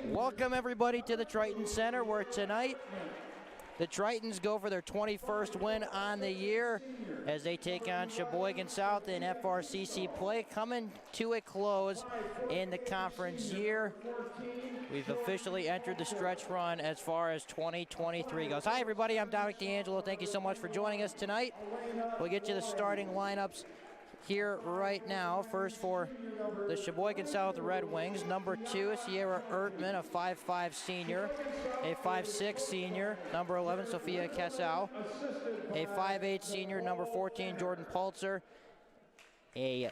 Welcome everybody to the Triton Center, where tonight the Tritons go for their 21st win on the year as they take on Sheboygan South in FRCC play, coming to a close in the conference year. We've officially entered the stretch run as far as 2023 goes. Hi everybody, I'm Dominic D'Angelo. Thank you so much for joining us tonight. We'll get you the starting lineups here right now. First for the Sheboygan South Red Wings, number 2, Sierra Ertman, a 5'5 senior, a 5'6 senior, number 11, Sophia Casal, a 5'8 senior, number 14, Jordan Pulitzer, a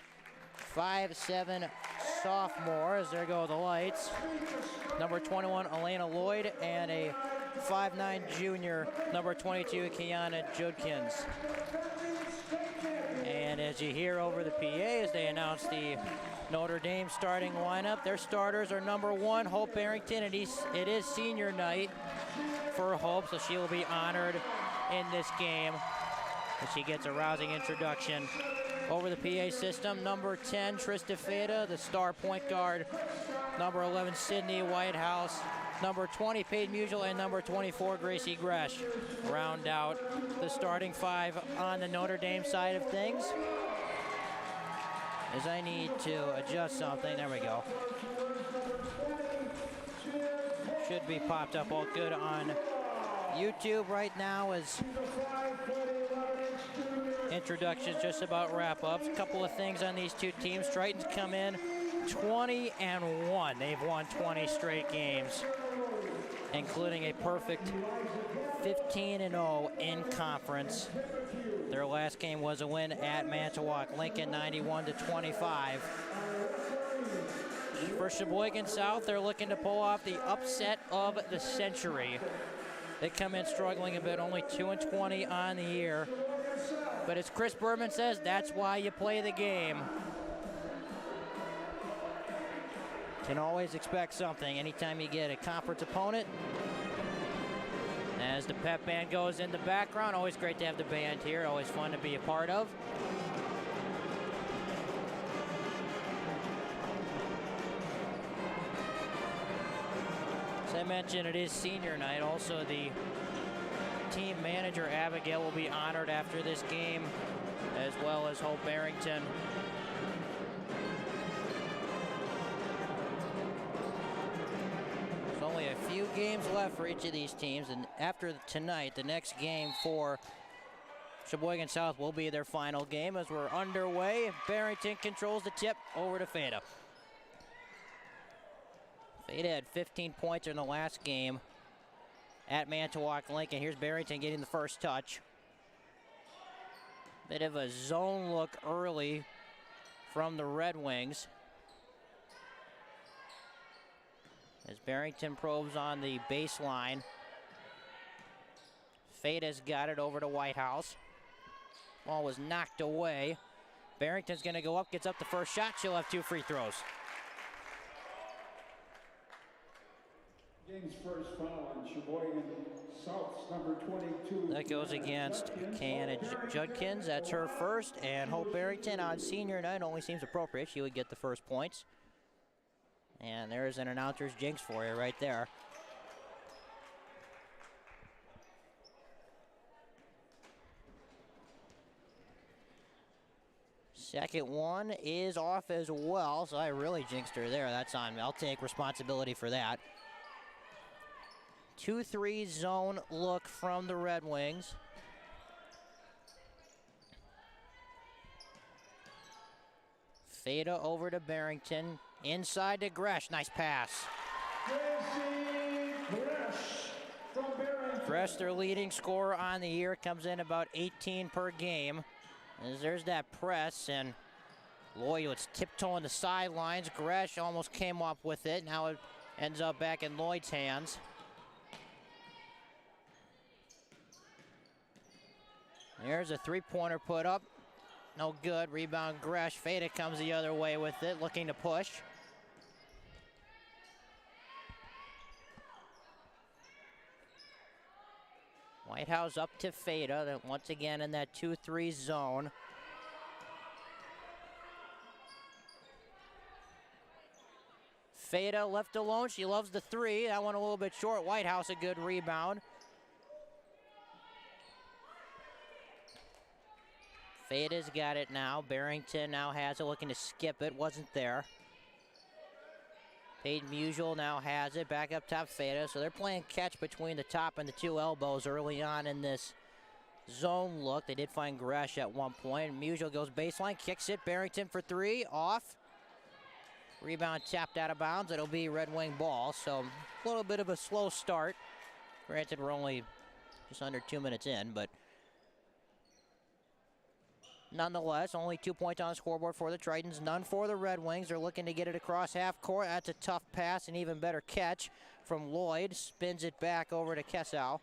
5'7 sophomore, as there go the lights, number 21, Elena Lloyd, and a 5'9 junior, number 22, Kiana Judkins. And as you hear over the PA as they announce the Notre Dame starting lineup, their starters are number 1, Hope Barrington. It is senior night for Hope, so she will be honored in this game as she gets a rousing introduction over the PA system. Number 10, Trista Feta, the star point guard. Number 11, Sydney Whitehouse. Number 20, Peyton Musial, and number 24, Gracie Gresh round out the starting 5 on the Notre Dame side of things. As I need to adjust something, there we go. Should be popped up all good on YouTube right now as introductions just about wrap up. A couple of things on these two teams. Tritons come in 20-1. They've won 20 straight games, including a perfect 15-0 in conference. Their last game was a win at Manitowoc Lincoln, 91-25. For Sheboygan South, they're looking to pull off the upset of the century. They come in struggling a bit, only 2-20 on the year. But as Chris Berman says, that's why you play the game. Can always expect something anytime you get a conference opponent. As the pep band goes in the background, always great to have the band here, always fun to be a part of. As I mentioned, it is senior night. Also, the team manager, Abigail, will be honored after this game, as well as Hope Barrington. Only a few games left for each of these teams, and after tonight, the next game for Sheboygan South will be their final game as we're underway. Barrington controls the tip over to Feta. Feta had 15 points in the last game at Manitowoc Lincoln. Here's Barrington getting the first touch. Bit of a zone look early from the Red Wings, as Barrington probes on the baseline. Feta's got it over to Whitehouse. Ball was knocked away. Barrington's gonna go up, gets up the first shot. She'll have 2 free throws. Game's first foul on Sheboygan South's number 22. That goes against Kiana Judkins. That's her first, and Hope Barrington on senior night only seems appropriate. She would get the first points. And there's an announcer's jinx for you right there. Second one is off as well, so I really jinxed her there. That's on me. I'll take responsibility for that. 2-3 zone look from the Red Wings. Feta over to Barrington. Inside to Gresh. Nice pass. Gresh, their leading scorer on the year, comes in about 18 per game. As there's that press, and Lloyd was tiptoeing the sidelines. Gresh almost came up with it. Now it ends up back in Lloyd's hands. There's a three-pointer put up. No good. Rebound Gresh. Feta comes the other way with it, looking to push. Whitehouse up to Feta, then once again in that 2-3 zone. Feda left alone. She loves the three. That one a little bit short. Whitehouse a good rebound. Feda's got it now. Barrington now has it, looking to skip it. Wasn't there. Peyton Musial now has it. Back up top, Feda. So they're playing catch between the top and the two elbows early on in this zone look. They did find Gresh at one point. Musial goes baseline, kicks it. Barrington for three, off. Rebound tapped out of bounds. It'll be Red Wing ball. So a little bit of a slow start. Granted, we're only just under 2 minutes in, but nonetheless, only 2 points on the scoreboard for the Tritons, none for the Red Wings. They're looking to get it across half court. That's a tough pass, an even better catch from Lloyd. Spins it back over to Kessau.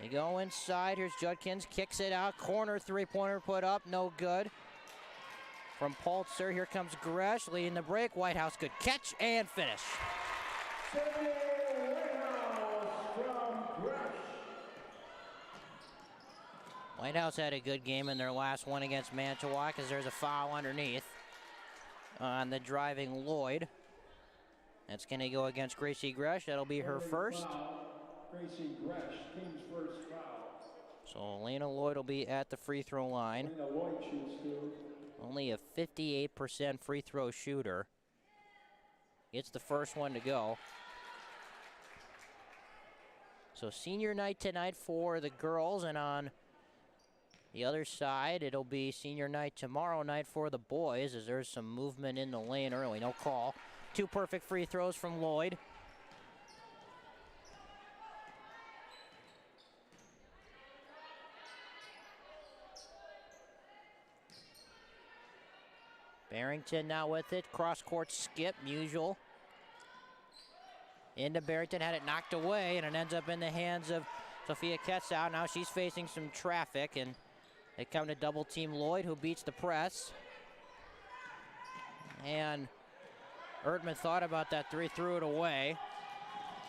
They go inside. Here's Judkins, kicks it out. Corner three-pointer put up, no good. From Pulitzer, here comes Gresh leading the break. Whitehouse, good catch and finish. Whitehouse had a good game in their last one against Manitowoc, as there's a foul underneath on the driving Lloyd. That's going to go against Gracie Gresh. That'll be her first. Gracie Gresh, team's first foul. So Elena Lloyd will be at the free throw line. Elena Lloyd shoots two. Only a 58% free throw shooter. It's the first one to go. So senior night tonight for the girls, and on the other side, it'll be senior night tomorrow night for the boys, as there's some movement in the lane early. No call. Two perfect free throws from Lloyd. Barrington now with it. Cross-court skip, Musial. Into Barrington, had it knocked away, and it ends up in the hands of Sophia Kessau. Now she's facing some traffic, and they come to double-team Lloyd, who beats the press. And Erdman thought about that three, threw it away.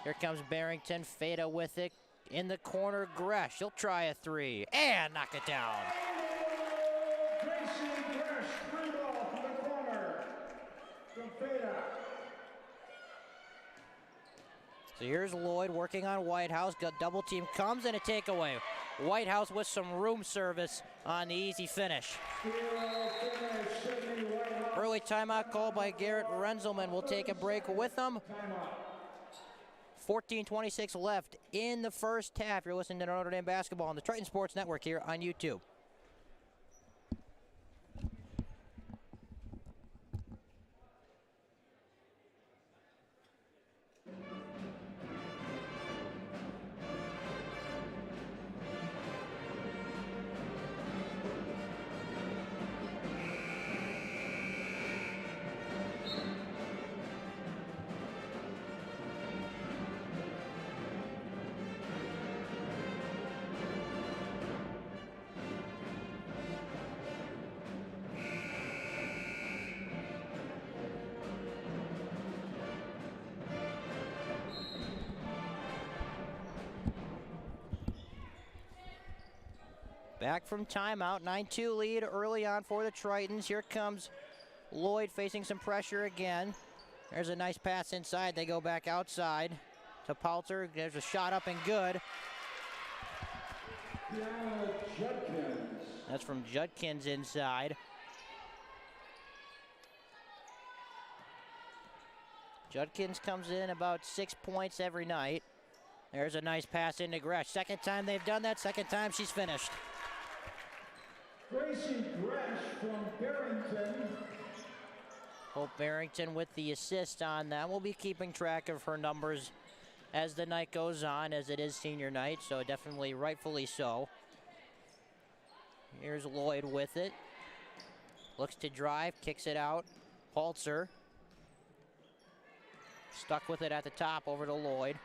Here comes Barrington, Feda with it. In the corner, Gresh. He'll try a three, and knock it down. Gracie Gresh, free ball from the corner from Feda. So here's Lloyd working on Whitehouse. Got double team, comes, and a takeaway. Whitehouse with some room service on the easy finish. Early timeout called by Garrett Renzelman. We'll take a break with them. 14:26 left in the first half. You're listening to Notre Dame basketball on the Triton Sports Network here on YouTube. Back from timeout, 9-2 lead early on for the Tritons. Here comes Lloyd facing some pressure again. There's a nice pass inside. They go back outside to Pulitzer. There's a shot up and good. That's from Judkins inside. Judkins comes in about 6 points every night. There's a nice pass into Gresh. Second time they've done that, second time she's finished. Gracie Gresh from Barrington. Hope Barrington with the assist on that. We'll be keeping track of her numbers as the night goes on, as it is senior night, so definitely rightfully so. Here's Lloyd with it. Looks to drive, kicks it out. Pulitzer. Stuck with it at the top, over to Lloyd.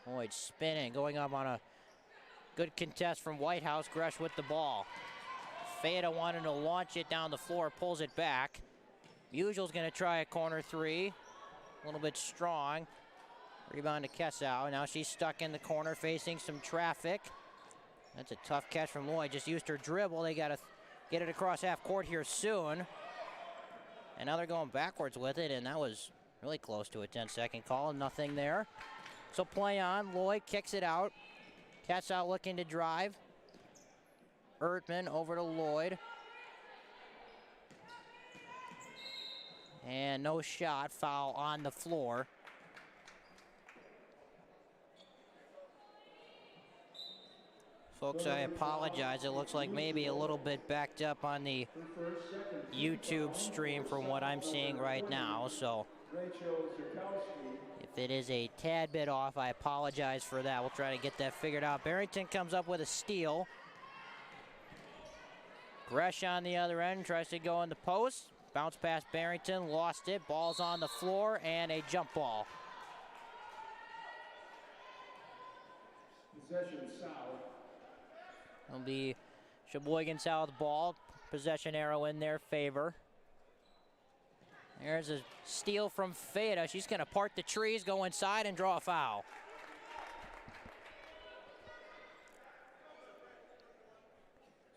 Lloyd spinning, going up on a good contest from Whitehouse. Gresh with the ball. Feda wanted to launch it down the floor, pulls it back. Musial's going to try a corner three. A little bit strong. Rebound to Kessau. Now she's stuck in the corner facing some traffic. That's a tough catch from Lloyd. Just used her dribble. They got to get it across half court here soon. And now they're going backwards with it, and that was really close to a 10-second call. Nothing there. So play on. Lloyd kicks it out. Kessau looking to drive. Ertman over to Lloyd. And no shot. Foul on the floor. Folks, I apologize. It looks like maybe a little bit backed up on the YouTube stream from what I'm seeing right now. So if it is a tad bit off, I apologize for that. We'll try to get that figured out. Barrington comes up with a steal. Gresh on the other end, tries to go in the post. Bounce past Barrington, lost it. Ball's on the floor, and a jump ball. Possession South. It'll be Sheboygan South ball. Possession arrow in their favor. There's a steal from Feta. She's going to part the trees, go inside, and draw a foul.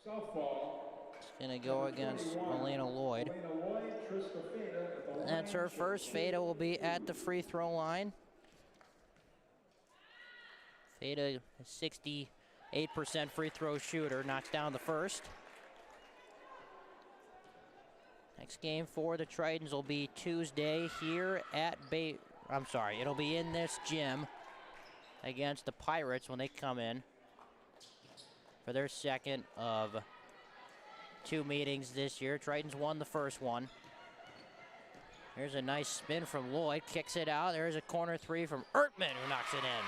Southpaw. It's going to go against Elena Lloyd. That's her first. Feta will be at the free throw line. Feta, a 68% free throw shooter, knocks down the first. Next game for the Tritons will be Tuesday here at it'll be in this gym against the Pirates when they come in for their second of 2 meetings this year. Tritons won the first one. There's a nice spin from Lloyd, kicks it out. There's a corner three from Ertman, who knocks it in.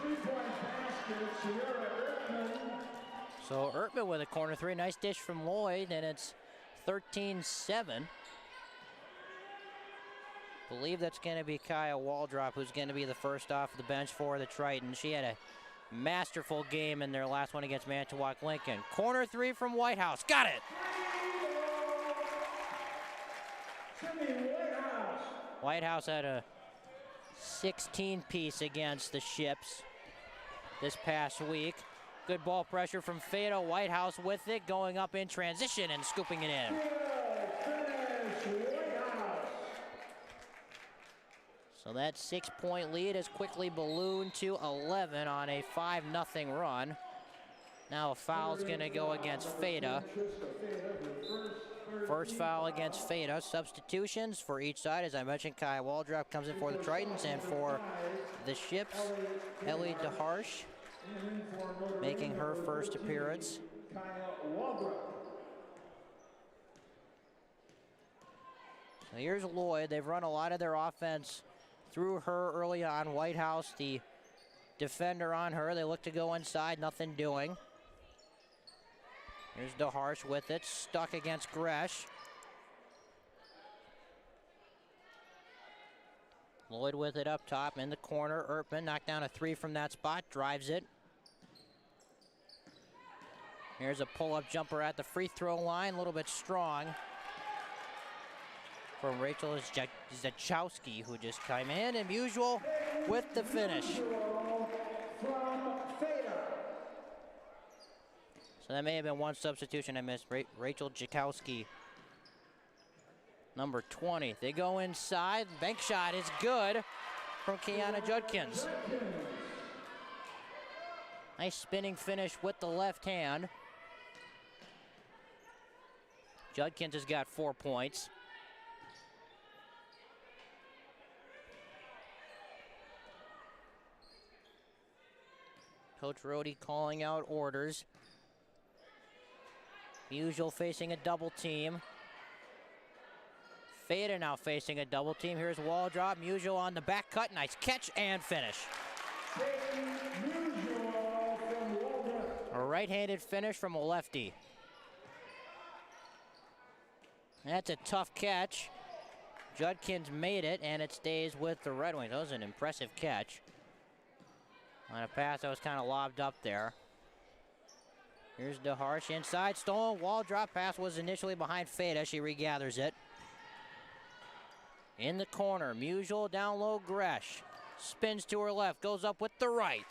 3-point basket, Sierra Ertman. So Ertman with a corner three. Nice dish from Lloyd, and it's 13-7. Believe that's going to be Kaya Waldrop, who's going to be the first off the bench for the Tritons. She had a masterful game in their last one against Manitowoc Lincoln. Corner three from Whitehouse. Got it! Whitehouse had a 16-piece against the Ships this past week. Good ball pressure from Feta. Whitehouse with it, going up in transition and scooping it in. So that 6-point lead has quickly ballooned to 11 on a 5-0 run. Now a foul's going to go against Feta. First foul against Feta. Substitutions for each side. As I mentioned, Kaya Waldrop comes in for the Tritons, and for the Ships, Ellie DeHarsh making her first appearance. So here's Lloyd. They've run a lot of their offense through her early on. Whitehouse, the defender on her. They look to go inside, nothing doing. Here's DeHarsh with it, stuck against Gresh. Lloyd with it up top in the corner. Ertman knocked down a three from that spot, drives it. Here's a pull-up jumper at the free throw line, a little bit strong from Rachel Zachowski, who just came in, and Usual with the finish. So that may have been one substitution I missed. Rachel Jakowski, number 20. They go inside. Bank shot is good from Kiana Judkins. Nice spinning finish with the left hand. Judkins has got 4 points. Coach Rohde calling out orders. Usual facing a double team. Feta now facing a double team. Here's Waldrop. Usual on the back cut. Nice catch and finish. A right-handed finish from a lefty. That's a tough catch. Judkins made it, and it stays with the Red Wings. That was an impressive catch. On a pass that was kind of lobbed up there. Here's DeHarsh inside, stolen. Waldrop pass was initially behind Feta. She regathers it. In the corner, Musial down low, Gresh. Spins to her left, goes up with the right.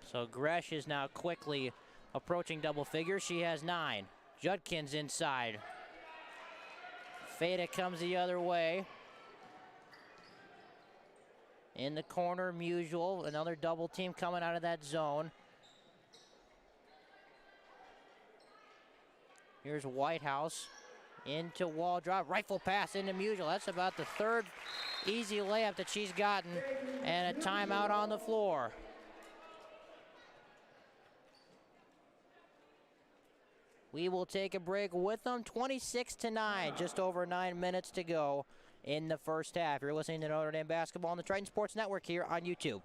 So Gresh is now quickly approaching double figures. She has 9. Judkins inside. Feta comes the other way. In the corner, Musial, another double team coming out of that zone. Here's Whitehouse into wall drop, rifle pass into Musial. That's about the 3rd easy layup that she's gotten, and a timeout on the floor. We will take a break with them. 26-9, just over 9 minutes to go in the first half. You're listening to Notre Dame basketball on the Triton Sports Network here on YouTube.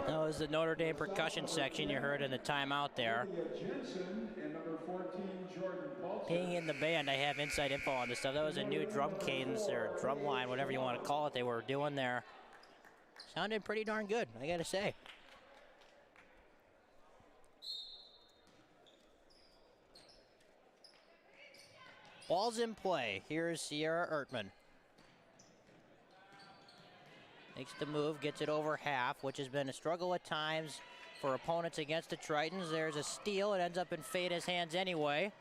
That was the Notre Dame percussion section you heard in the timeout there. Being in the band, I have inside info on this stuff. That was a new drum cadence or drum line, whatever you want to call it, they were doing there. Sounded pretty darn good, I gotta say. Ball's in play. Here's Sierra Ertman. Makes the move, gets it over half, which has been a struggle at times for opponents against the Tritons. There's a steal. It ends up in Feda's hands anyway.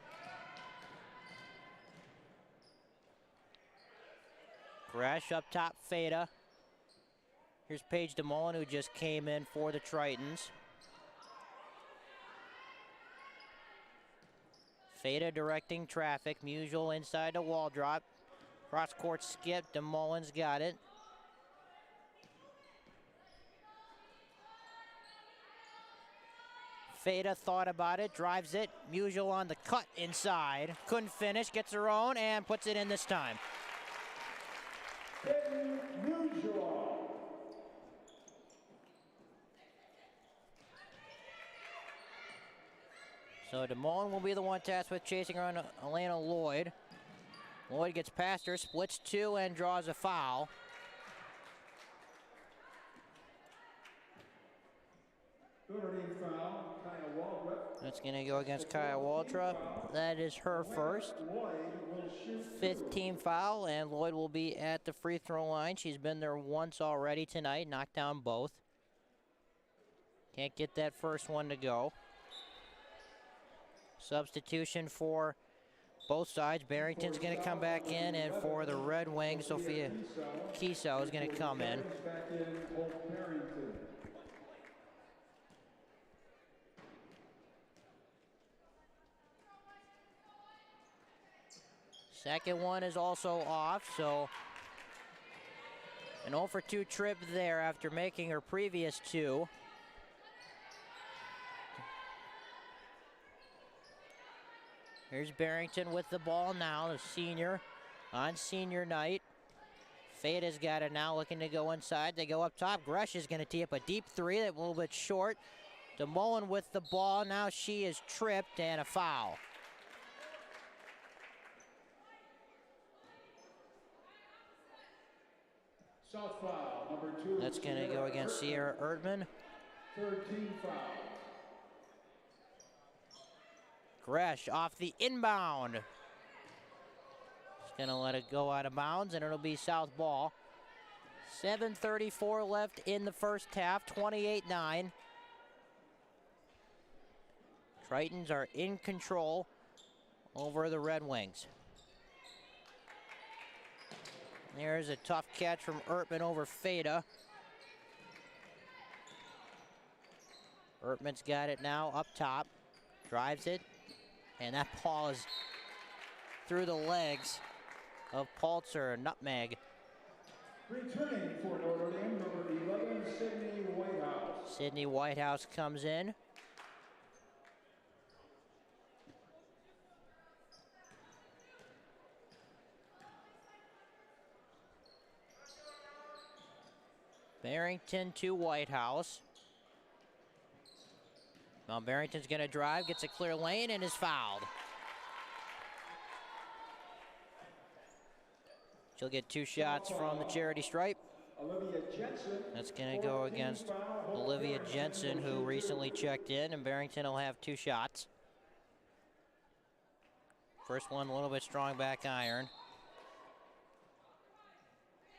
Gresh up top, Feda. Here's Paige DeMullen, who just came in for the Tritons. Feda directing traffic. Musial inside the wall drop. Cross court skip. DeMullen's got it. Feda thought about it, drives it. Musial on the cut inside. Couldn't finish, gets her own, and puts it in this time. So DeMullen will be the one tasked with chasing around Elena Lloyd. Lloyd gets past her, splits 2, and draws a foul. That's going to go against Kaya Waldrop. That is her first. 5th team foul, and Lloyd will be at the free throw line. She's been there once already tonight, knocked down both. Can't get that first one to go. Substitution for both sides. Barrington's going to come back in, and for the Red Wings, Sophia Kiso is going to come in. Second one is also off, so an 0 for 2 trip there after making her previous 2. Here's Barrington with the ball now, the senior on senior night. Feda's got it now, looking to go inside. They go up top. Gresh is going to tee up a deep 3, that's a little bit short. DeMullen with the ball. Now she is tripped, and a foul. South foul, number 2. That's going to go against Sierra Erdman. 13 foul. Gresh off the inbound. Just going to let it go out of bounds, and it'll be South ball. 7:34 left in the first half, 28-9. Tritons are in control over the Red Wings. There's a tough catch from Ertman over Feda. Ertman's got it now up top. Drives it. And that ball is through the legs of Paltzer, nutmeg. Returning for Notre Dame, number 11, Sydney Whitehouse. Sydney Whitehouse comes in. Barrington to Whitehouse. Now Barrington's going to drive, gets a clear lane, and is fouled. She'll get 2 shots from the charity stripe. Olivia Jensen. That's going to go against Olivia Jensen, who recently checked in, and Barrington will have 2 shots. First one a little bit strong back iron.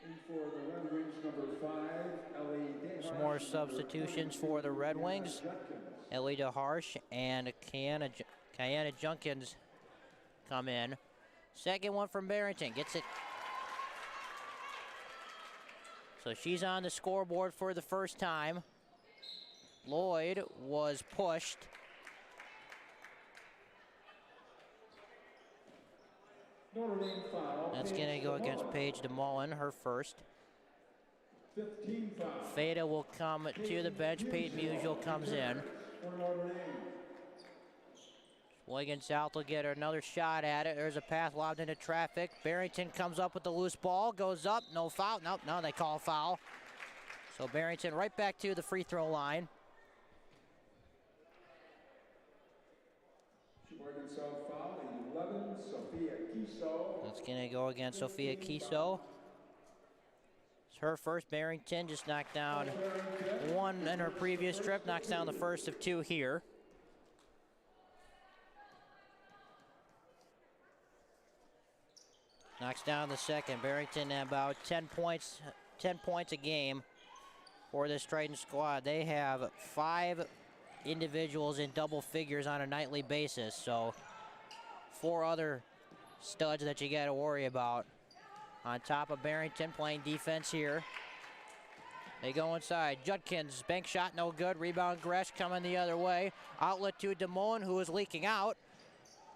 And for the Red Wings, number 5, Ellie DeHarsh. Some more substitutions for the Red Wings. Ellie DeHarsh and Kiana Junkins come in. Second one from Barrington, gets it. So she's on the scoreboard for the first time. Lloyd was pushed. Notre Dame foul. That's going to go against Paige DeMullen, her first. 15 foul. Fada will come to the bench. Peyton Musial comes in. For Notre Dame. Sheboygan South will get another shot at it. There's a pass lobbed into traffic. Barrington comes up with the loose ball, goes up, no foul. Nope, no, they call foul. So Barrington right back to the free throw line. Sheboygan South foul, 11, Sophia Kiso. That's going to go against Sophia Kiso. It's her first. Barrington just knocked down 1 in her previous trip, knocks down the first of 2 here. Knocks down the second. Barrington about 10 points a game for this Triton squad. They have 5 individuals in double figures on a nightly basis, so 4 other studs that you got to worry about. On top of Barrington playing defense here. They go inside. Judkins, bank shot, no good. Rebound, Gresh coming the other way. Outlet to DeMullen, who is leaking out.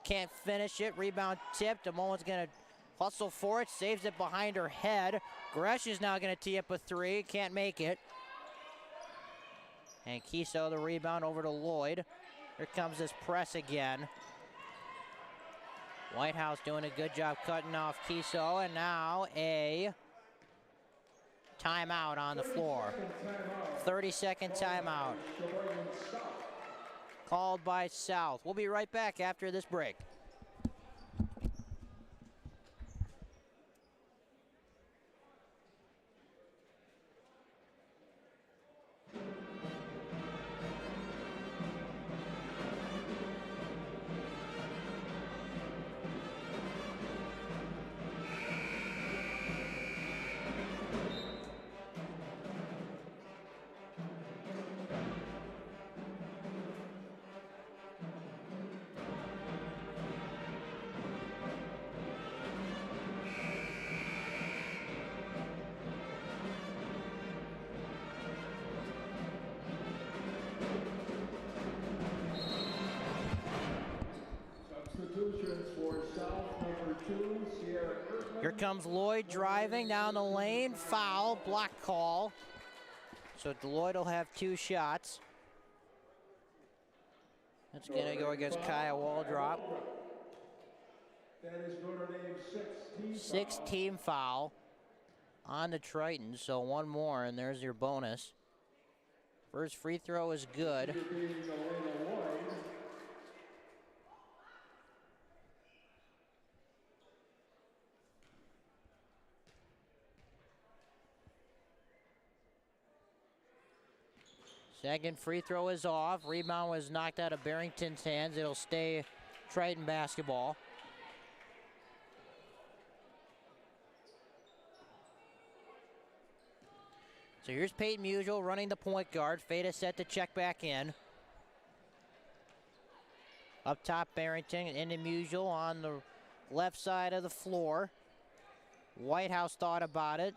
Can't finish it. Rebound tip. DeMullen's going to hustle for it, saves it behind her head. Gresh is now going to tee up a 3, can't make it. And Kiso the rebound over to Lloyd. Here comes this press again. Whitehouse doing a good job cutting off Kiso, and now a timeout on the floor. 30-second timeout. Called by South. We'll be right back after this break. Here comes Lloyd driving down the lane. Foul, block call. So Lloyd will have 2 shots. That's going to go against Kaya Waldrop. That is Notre Dame's 16 foul on the Tritons, so 1 more, and there's your bonus. First free throw is good. Second free throw is off. Rebound was knocked out of Barrington's hands. It'll stay Triton basketball. So here's Peyton Musial running the point guard. Fada set to check back in. Up top, Barrington into Musial on the left side of the floor. Whitehouse thought about it.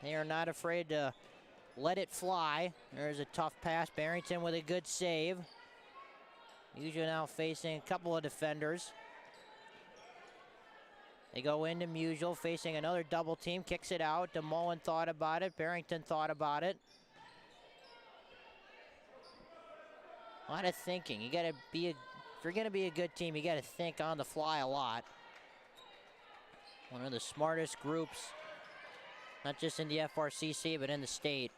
They are not afraid to let it fly. There's a tough pass. Barrington with a good save. Musial now facing a couple of defenders. They go into Musial, facing another double team, kicks it out. DeMullen thought about it, Barrington thought about it. A lot of thinking. You gotta be, if you're gonna be a good team, you gotta think on the fly a lot. One of the smartest groups, not just in the FRCC, but in the state.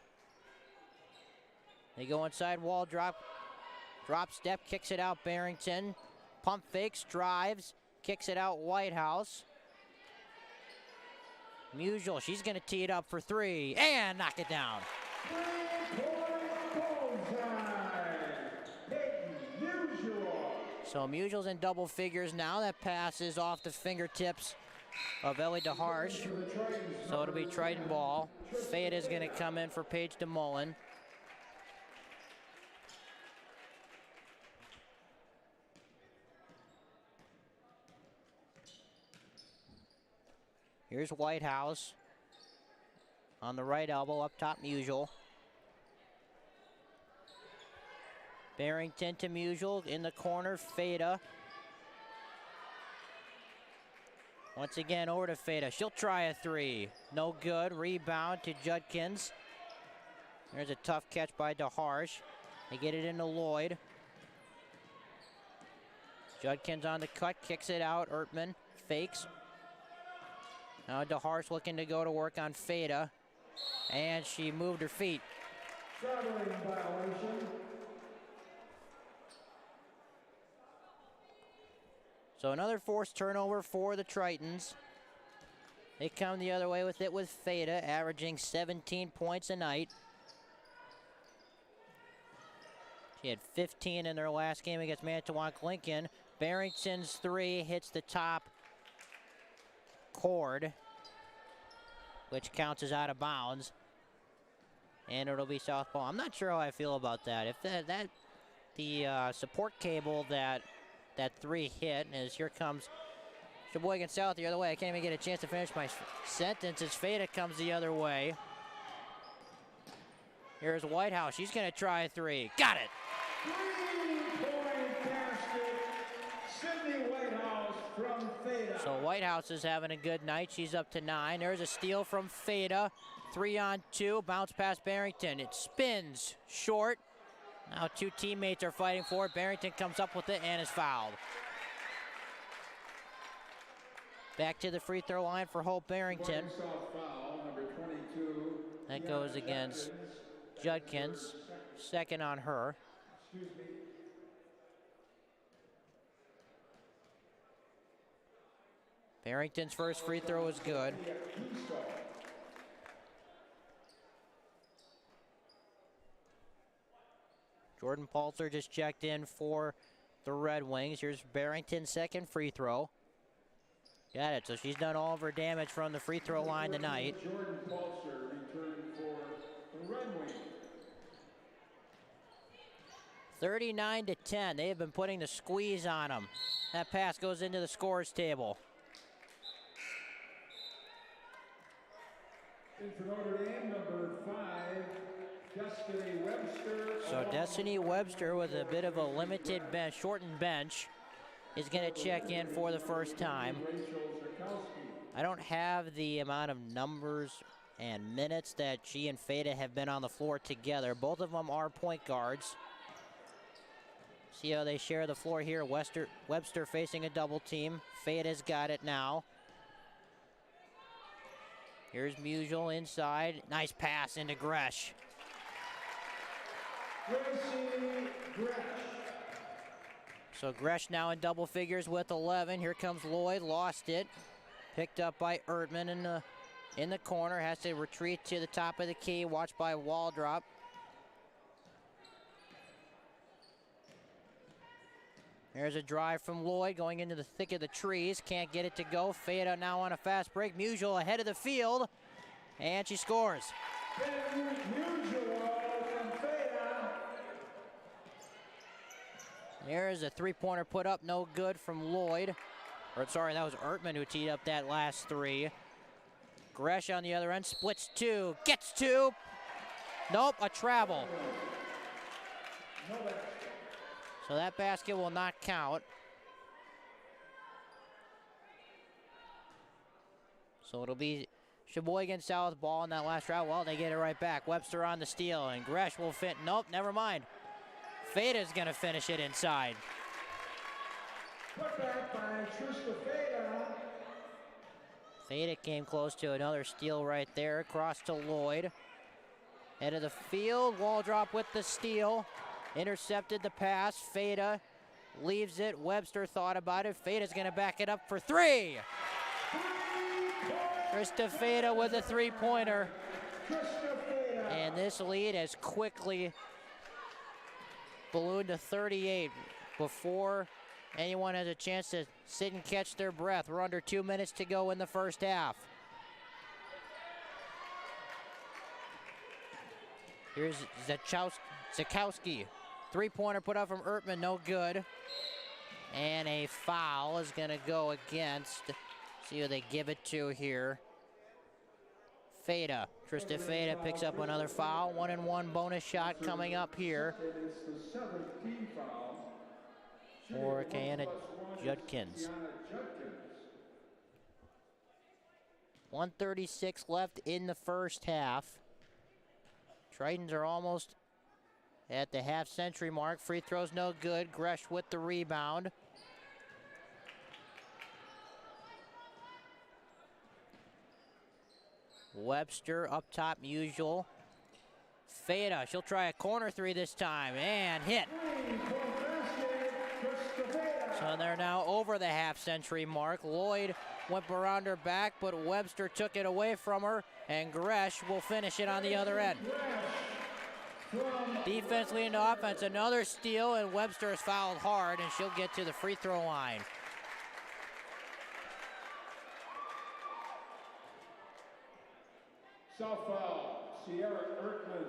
They go inside, wall drop step, kicks it out, Barrington. Pump fakes, drives, kicks it out, Whitehouse. Musial, she's gonna tee it up for three, and knock it down. So Musial's in double figures now. That pass is off the fingertips of Ellie DeHarsh. So it'll be Triton ball. Fayette is gonna come in for Paige DeMullen. Here's Whitehouse on the right elbow, up top Musial. Barrington to Musial in the corner, Fada. Once again over to Fada. She'll try a three. No good. Rebound to Judkins. There's a tough catch by DeHarsh. They get it into Lloyd. Judkins on the cut, kicks it out. Ertman fakes. Now DeHarsh looking to go to work on Fada. And she moved her feet. Traveling violation. So another forced turnover for the Tritons. They come the other way with it with Fada, averaging 17 points a night. She had 15 in their last game against Manitowoc Lincoln. Barrington's three hits the top cord, which counts as out of bounds. And it'll be southpaw. I'm not sure how I feel about that. If the support cable that three hit, as here comes Sheboygan South the other way. I can't even get a chance to finish my sentence as Fada comes the other way. Here's Whitehouse. She's going to try a three. Got it. 3-point basket. Sydney Whitehouse from Fada. So Whitehouse is having a good night. She's up to 9. There's a steal from Fada. 3-on-2. Bounce past Barrington. It spins short. Now two teammates are fighting for it. Barrington comes up with it and is fouled. Back to the free throw line for Hope Barrington. That goes against Judkins. Second on her. Barrington's first free throw is good. Jordan Paltzer just checked in for the Red Wings. Here's Barrington's second free throw. Got it, so she's done all of her damage from the free throw line tonight. Jordan Paltzer returned for the Red Wings. 39-10. They have been putting the squeeze on them. That pass goes into the scores table. In for Notre Dame, number 5, Destiny Webster. So Destiny Webster with a bit of a limited bench, shortened bench, is going to check in for the first time. I don't have the amount of numbers and minutes that she and Fada have been on the floor together. Both of them are point guards. See how they share the floor here. Webster facing a double team. Fada's got it now. Here's Musial inside. Nice pass into Gresh. So Gresh now in double figures with 11. Here comes Lloyd, lost it. Picked up by Ertman in the corner. Has to retreat to the top of the key. Watched by Waldrop. There's a drive from Lloyd going into the thick of the trees. Can't get it to go. Fada now on a fast break. Musial ahead of the field. And she scores. There's a three-pointer put up, no good from Lloyd. Or sorry, that was Ertman who teed up that last three. Gresh on the other end, splits two, gets two. Nope, a travel. So that basket will not count. So it'll be Sheboygan South ball in that last round. Well, they get it right back. Webster on the steal, and Gresh will fit. Nope, never mind. Feda's going to finish it inside. Put back by Trista Feda. Feda came close to another steal right there. Across to Lloyd. Head of the field. Wall drop with the steal. Intercepted the pass. Feda leaves it. Webster thought about it. Feda's going to back it up for three. Trista Feda with a three-pointer. And this lead has quickly ballooned to 38 before anyone has a chance to sit and catch their breath. We're under 2 minutes to go in the first half. Here's Zakowski. Three-pointer put up from Ertman, no good. And a foul is going to go against, see who they give it to here. Feda. Trista Feda picks up another foul. 1-and-1 bonus shot coming up here for Kiana Judkins. 1:36 left in the first half. Tritons are almost at the half-century mark. Free throws no good. Gresh with the rebound. Webster up top, usual. Feda, she'll try a corner three this time, and hit. So they're now over the half-century mark. Lloyd went around her back, but Webster took it away from her, and Gresh will finish it on the other end. Defense leading to offense, another steal, and Webster is fouled hard, and she'll get to the free throw line. South foul, Sierra Ertman.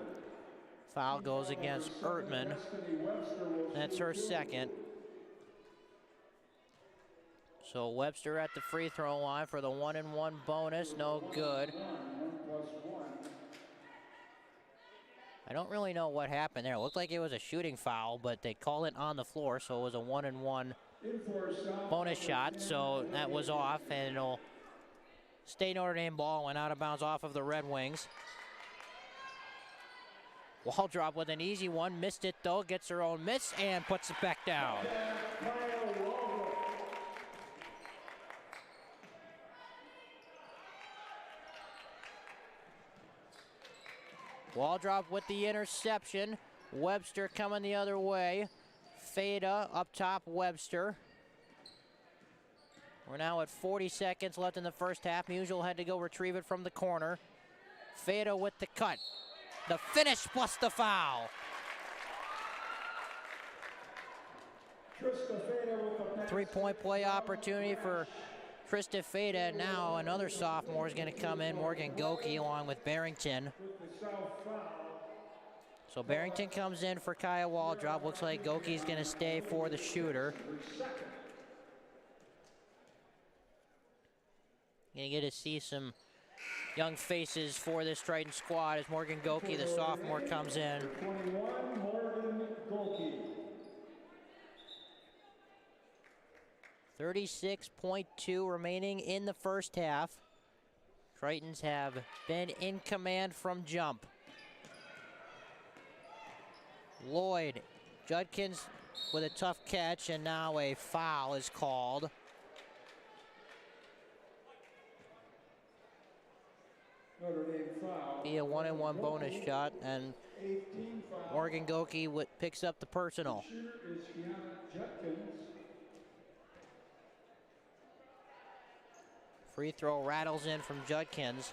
Foul goes against Ertman. That's her second. So Webster at the free throw line for the 1-and-1 bonus, no good. I don't really know what happened there. It looked like it was a shooting foul, but they called it on the floor, so it was a 1-and-1 bonus shot. So that was off, and it'll stay Notre Dame ball. Went out of bounds off of the Red Wings. Wall drop with an easy one. Missed it, though. Gets her own miss and puts it back down. Wall drop with the interception. Webster coming the other way. Feda up top, Webster. We're now at 40 seconds left in the first half. Musial had to go retrieve it from the corner. Feda with the cut. The finish plus the foul. Three-point play opportunity for Trista Feda. Now another sophomore is going to come in, Morgan Goki, along with Barrington. So Barrington comes in for Kaya Waldrop. Looks like Goki's going to stay for the shooter. Going to get to see some young faces for this Triton squad as Morgan Goki, the sophomore, comes in. 21, Morgan Goki. 36.2 remaining in the first half. Tritons have been in command from jump. Lloyd, Judkins with a tough catch, and now a foul is called. Notre Dame foul. Be a 1-and-1 bonus shot, and Morgan Goki picks up the personal. The shooter is Kiana Judkins. Free throw rattles in from Judkins.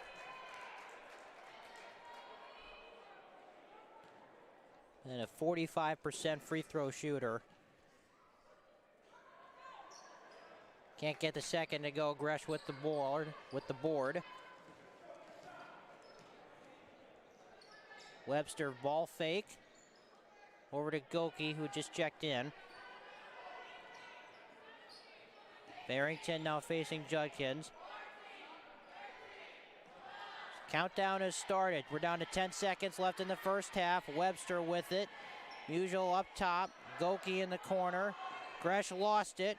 And a 45% free throw shooter. Can't get the second to go. Gresh with the board. Webster ball fake. Over to Goki, who just checked in. Barrington now facing Judkins. Countdown has started. We're down to 10 seconds left in the first half. Webster with it. Musial up top. Goki in the corner. Gresh lost it.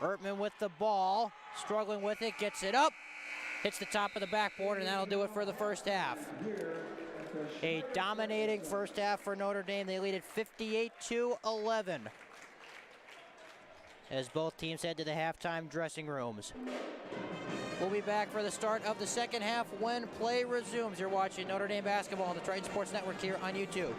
Ertman with the ball, struggling with it, gets it up, hits the top of the backboard, and that'll do it for the first half. A dominating first half for Notre Dame. They lead it 58-11 as both teams head to the halftime dressing rooms. We'll be back for the start of the second half when play resumes. You're watching Notre Dame basketball on the Triton Sports Network here on YouTube.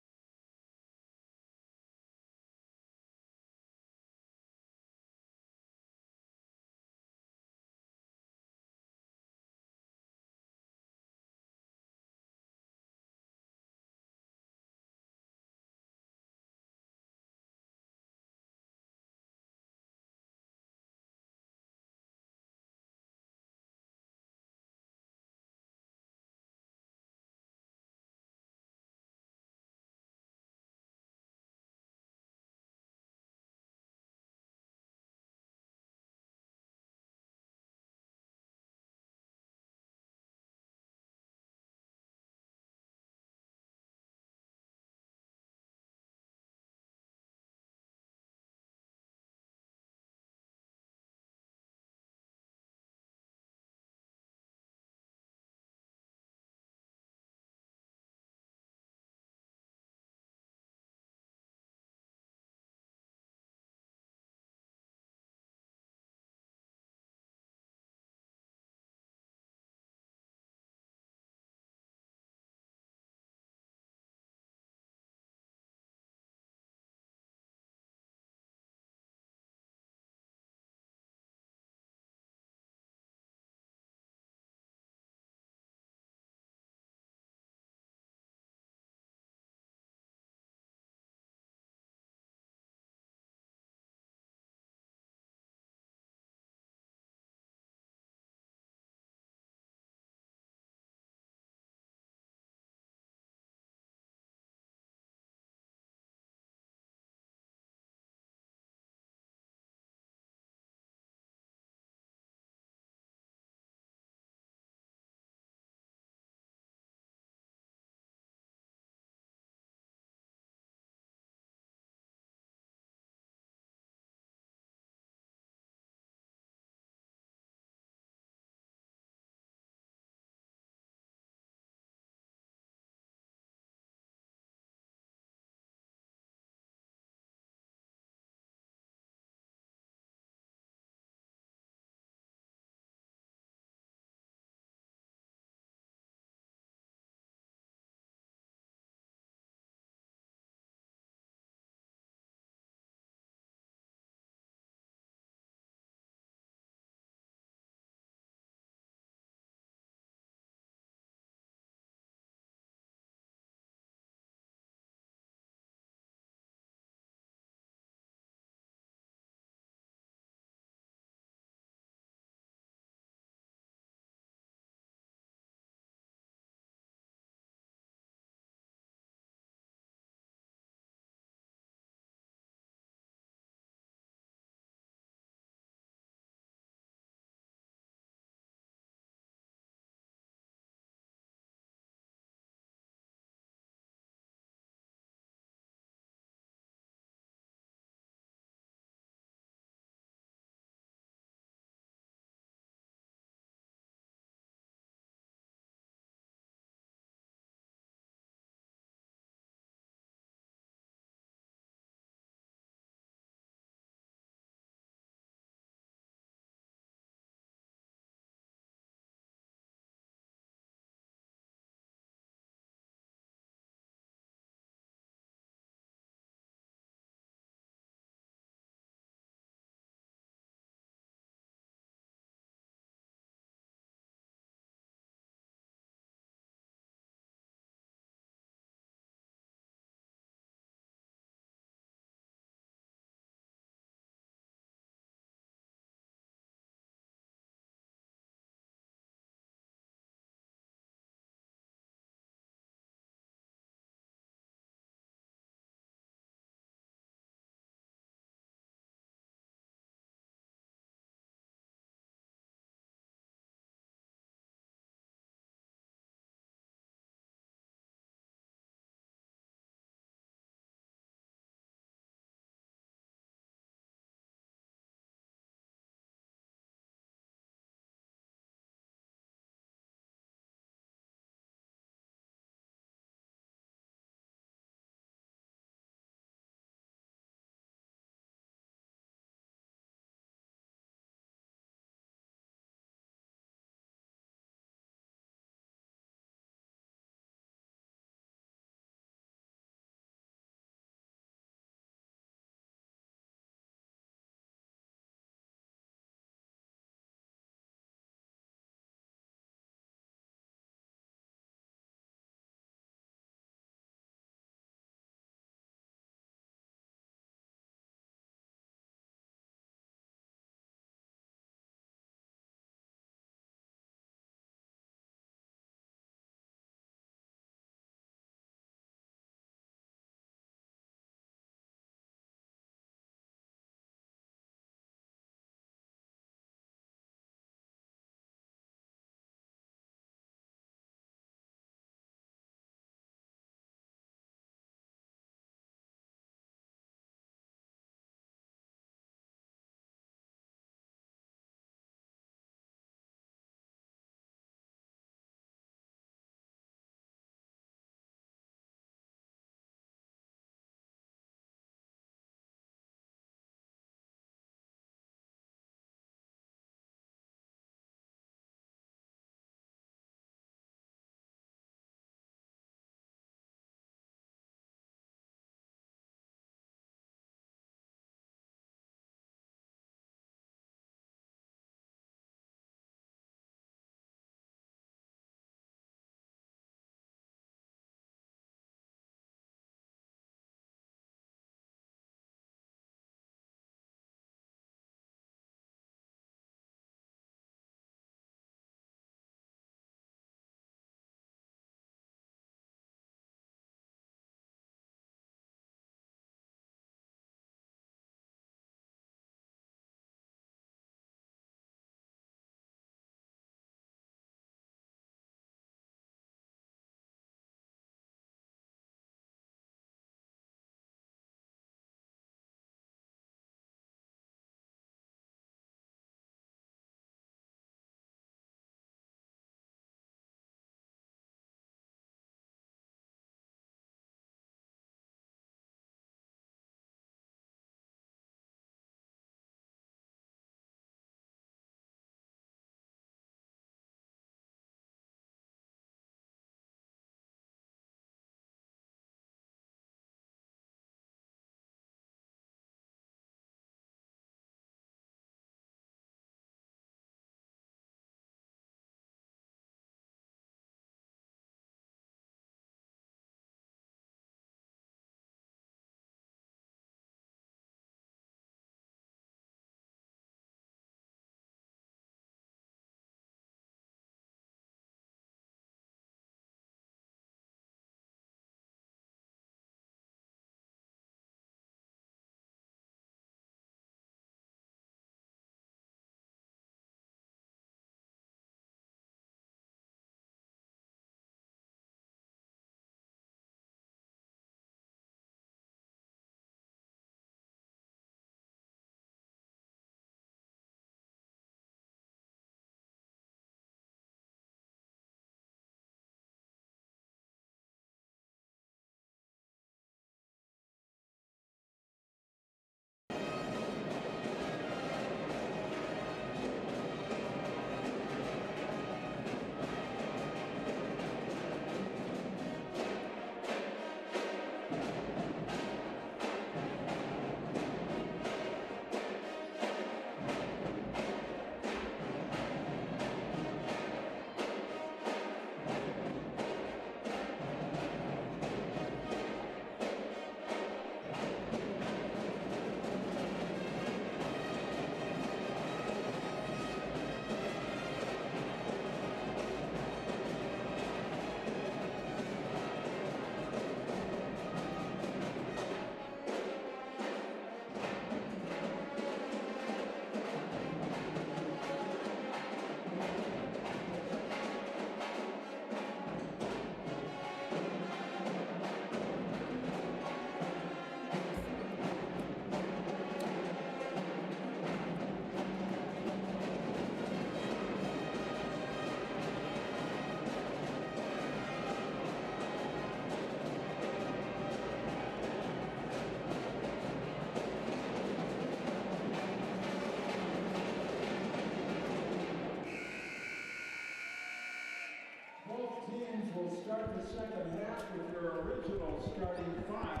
start the second half with your original starting five.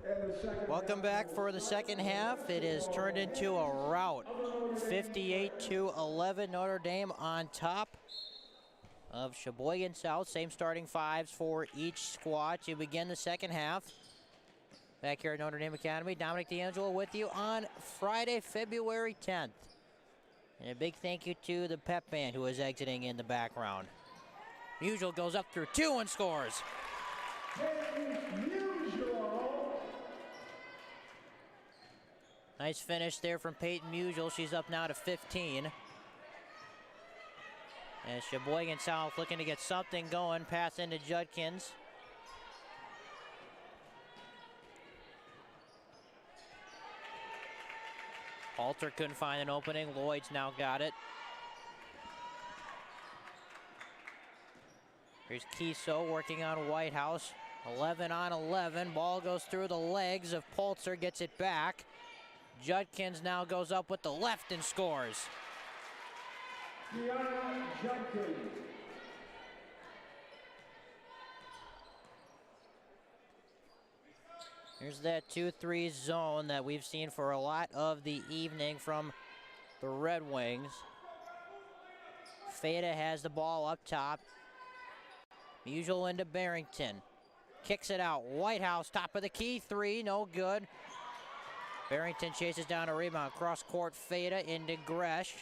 And the second Welcome back for the second half. It is turned into a rout. 58-11, Notre Dame on top of Sheboygan South. Same starting fives for each squad to begin the second half. Back here at Notre Dame Academy, Dominic D'Angelo with you on Friday, February 10th. And a big thank you to the pep band who is exiting in the background. Musial goes up through two and scores. Nice finish there from Peyton Musial. She's up now to 15. And Sheboygan South looking to get something going. Pass into Judkins. Halter couldn't find an opening. Lloyd's now got it. Here's Kiso working on Whitehouse. 11 on 11. Ball goes through the legs of Polzer, gets it back. Judkins now goes up with the left and scores. Here's that 2-3 zone that we've seen for a lot of the evening from the Red Wings. Feta has the ball up top. Musial into Barrington. Kicks it out. Whitehouse, top of the key. Three, no good. Barrington chases down a rebound. Cross court, Feta into Gresh.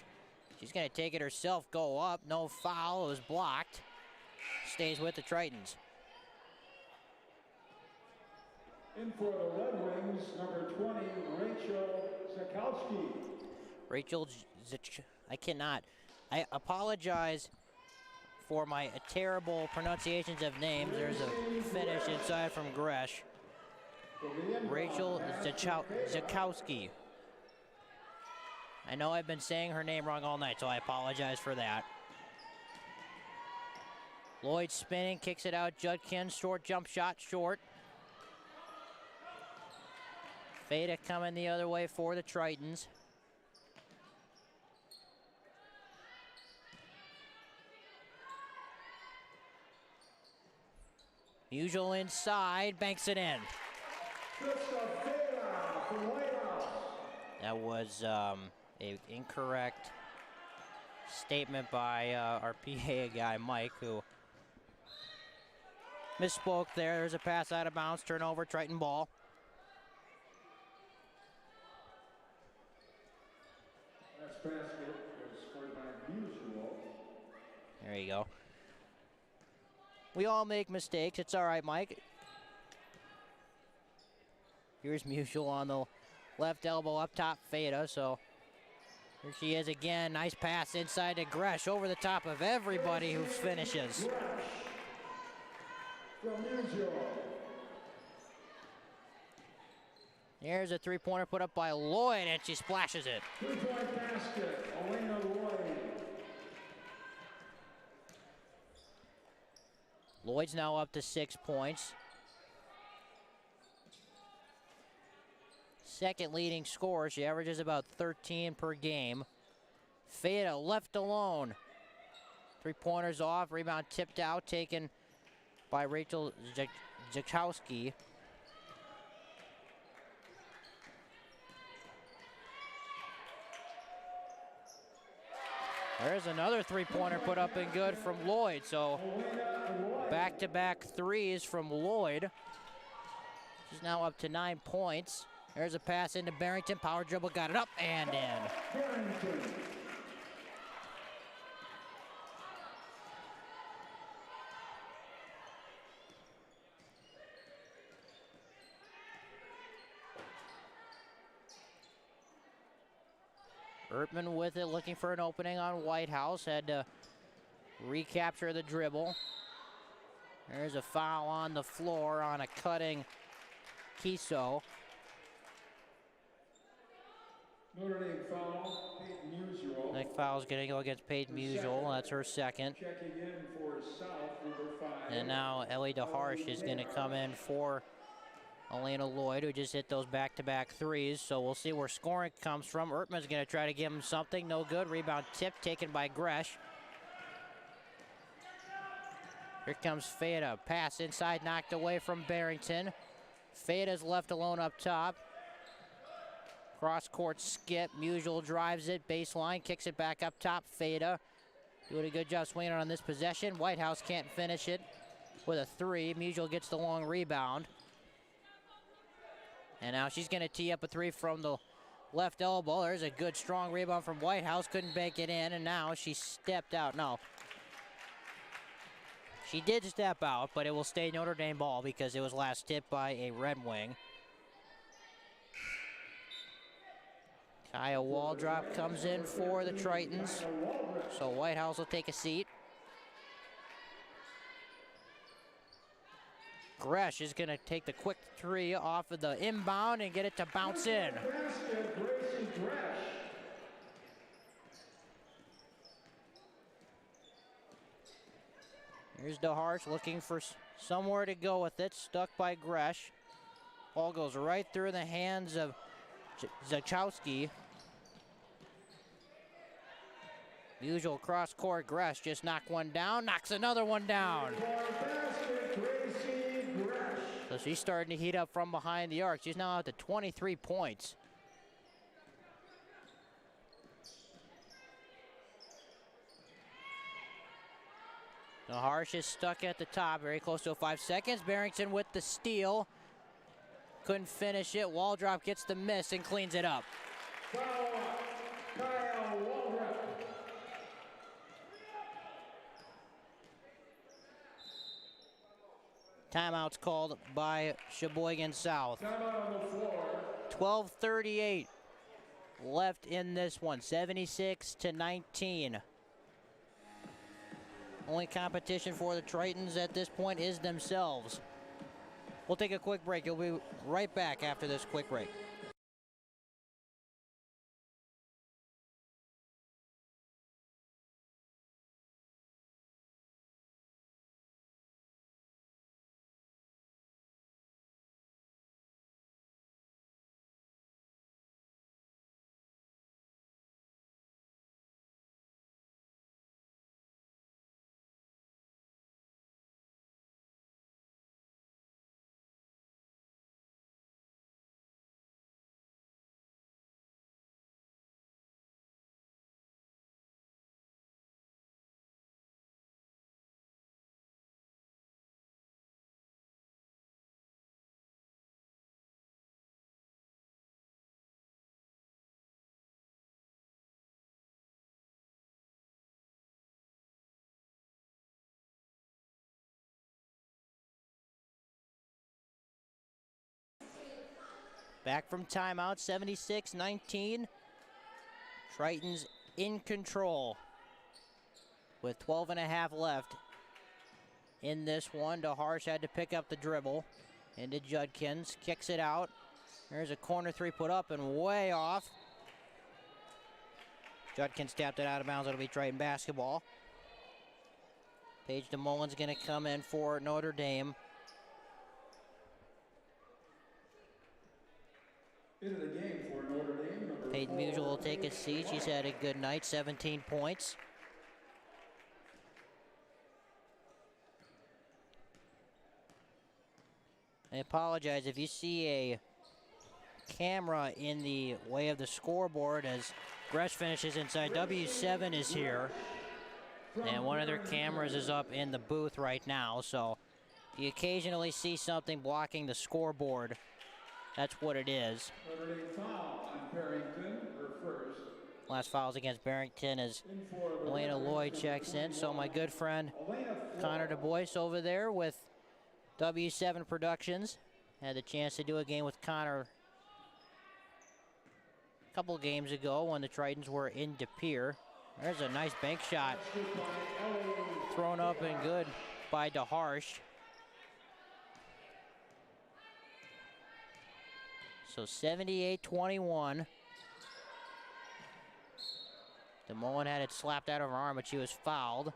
She's going to take it herself, go up. No foul, it was blocked. Stays with the Tritons. In for the Red Wings, number 20, Rachel Zakowski. I apologize for my terrible pronunciations of names. There's a finish inside from Gresh. Rachel Zakowski. I know I've been saying her name wrong all night, so I apologize for that. Lloyd spinning, kicks it out. Judkins, short jump shot, short. Feta coming the other way for the Tritons. Musial inside, banks it in. That was an incorrect statement by our PA guy, Mike, who misspoke there. There's a pass out of bounds, turnover, Triton ball. Basket was scored by Musial. There you go. We all make mistakes. It's all right, Mike. Here's Musial on the left elbow up top, Feta. So here she is again. Nice pass inside to Gresh over the top of everybody who finishes. Here's a three-pointer put up by Lloyd, and she splashes it. Three-point basket, Elena Lloyd. Lloyd's now up to 6 points. Second leading scorer. She averages about 13 per game. Feta left alone. Three-pointers off. Rebound tipped out, taken by Rachel Zakowski. There's another three-pointer put up and good from Lloyd. So back-to-back threes from Lloyd. She's now up to 9 points. There's a pass into Barrington. Power dribble, got it up and in. Ertman with it, looking for an opening on Whitehouse. Had to recapture the dribble. There's a foul on the floor on a cutting Kiso. Notre Dame foul, Peyton Musial. That foul's going to go against Peyton Musial. That's her second. Checking in for South, number 5. And now Ellie DeHarsh is going to come in for Elena Lloyd, who just hit those back-to-back threes. So we'll see where scoring comes from. Ertman's going to try to give him something. No good. Rebound tip taken by Gresh. Here comes Feta. Pass inside, knocked away from Barrington. Feta's left alone up top. Cross-court skip. Musial drives it. Baseline. Kicks it back up top. Feta doing a good job swinging on this possession. Whitehouse can't finish it with a three. Musial gets the long rebound. And now she's going to tee up a three from the left elbow. There's a good, strong rebound from Whitehouse. Couldn't bank it in, and now she stepped out. No. She did step out, but it will stay Notre Dame ball because it was last tipped by a Red Wing. Kaya Waldrop comes in for the Tritons, so Whitehouse will take a seat. Gresh is going to take the quick three off of the inbound and get it to bounce in. Here's DeHarsh looking for somewhere to go with it, stuck by Gresh. Ball goes right through the hands of Zachowski. Usual cross-court. Gresh just knocked one down, knocks another one down. So she's starting to heat up from behind the arc. She's now out to 23 points. DeHarsh is stuck at the top, very close to 5 seconds. Barrington with the steal. Couldn't finish it. Waldrop gets the miss and cleans it up. Timeout's called by Sheboygan South. 12:38 left in this one, 76-19. Only competition for the Tritons at this point is themselves. We'll take a quick break. You'll be right back after this quick break. Back from timeout, 76-19. Tritons in control with 12 and a half left in this one. DeHarsh had to pick up the dribble into Judkins, kicks it out. There's a corner three put up and way off. Judkins tapped it out of bounds. It'll be Triton basketball. Paige DeMullen's going to come in for Notre Dame. Into the game for Notre Dame, number Peyton Musial will take a seat. She's had a good night, 17 points. I apologize if you see a camera in the way of the scoreboard as Gresh finishes inside. W7 is here, and one of their cameras is up in the booth right now, so you occasionally see something blocking the scoreboard. That's what it is. Notre Dame foul on Barrington, her first. Last fouls against Barrington as Elena Lloyd checks in. So my good friend Connor Du Bois over there with W7 Productions. Had the chance to do a game with Connor a couple games ago when the Tritons were in De Pere. There's a nice bank shot thrown up and good by DeHarsh. So 78-21. DeMullen had it slapped out of her arm, but she was fouled.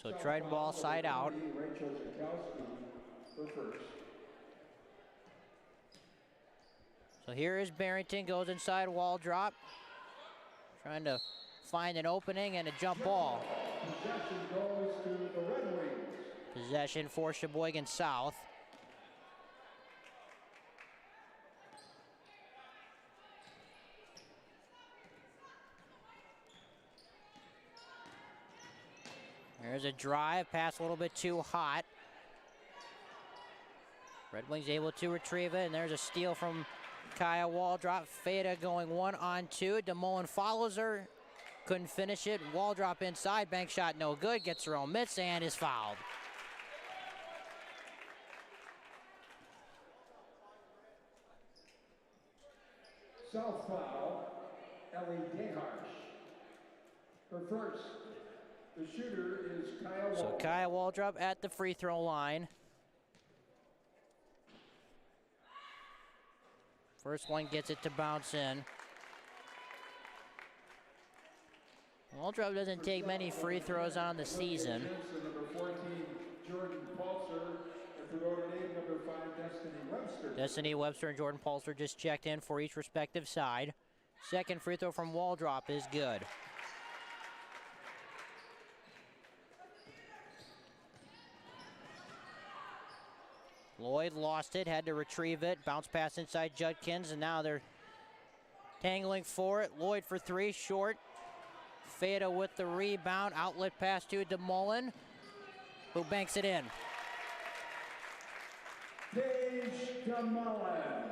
So Triton ball side out. Rachel Zachowski, her first. So here is Barrington, goes inside, wall drop. Trying to find an opening and a jump ball. Possession goes to the Red Wings. Possession for Sheboygan South. There's a drive, pass a little bit too hot. Red Wings able to retrieve it, and there's a steal from Kaya Waldrop. Feda going 1-on-2. DeMullen follows her, couldn't finish it. Waldrop inside, bank shot no good, gets her own miss and is fouled. South foul, Ellie Deharsh. Her first. The shooter is Kyle Waldrop. So Kaya Waldrop at the free throw line. First one gets it to bounce in. Waldrop doesn't take many free throws on the season. Number 14, Jordan Palser. And for Notre Dame, number 5, Destiny Webster. Destiny Webster and Jordan Palser just checked in for each respective side. Second free throw from Waldrop is good. Lloyd lost it, had to retrieve it. Bounce pass inside Judkins, and now they're tangling for it. Lloyd for three, short. Feda with the rebound. Outlet pass to DeMullen, who banks it in. Gage DeMullen.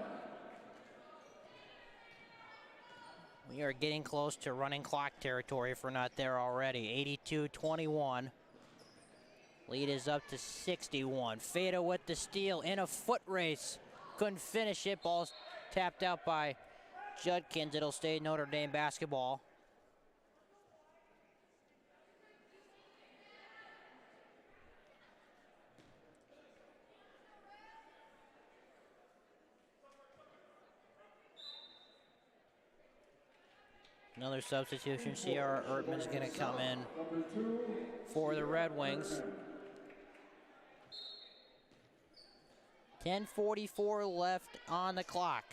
We are getting close to running clock territory if we're not there already. 82-21. Lead is up to 61. Feda with the steal in a foot race. Couldn't finish it. Ball's tapped out by Judkins. It'll stay Notre Dame basketball. Another substitution. Sierra Ertman's going to come in for the Red Wings. 10:44 left on the clock.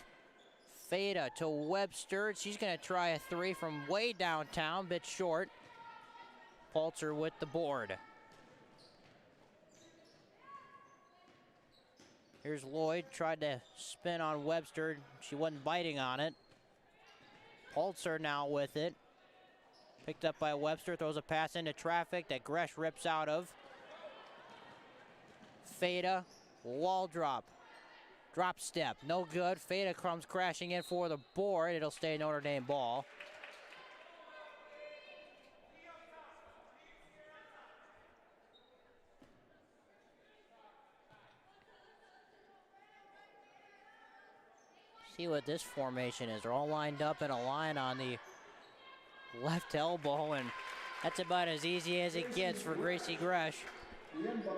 Feda to Webster. She's going to try a three from way downtown, bit short. Palter with the board. Here's Lloyd, tried to spin on Webster. She wasn't biting on it. Palter now with it. Picked up by Webster, throws a pass into traffic that Gresh rips out of. Feda, Waldrop. Drop step, no good. Feda comes crashing in for the board. It'll stay Notre Dame ball. See what this formation is. They're all lined up in a line on the left elbow, and that's about as easy as it gets for Gracie Gresh.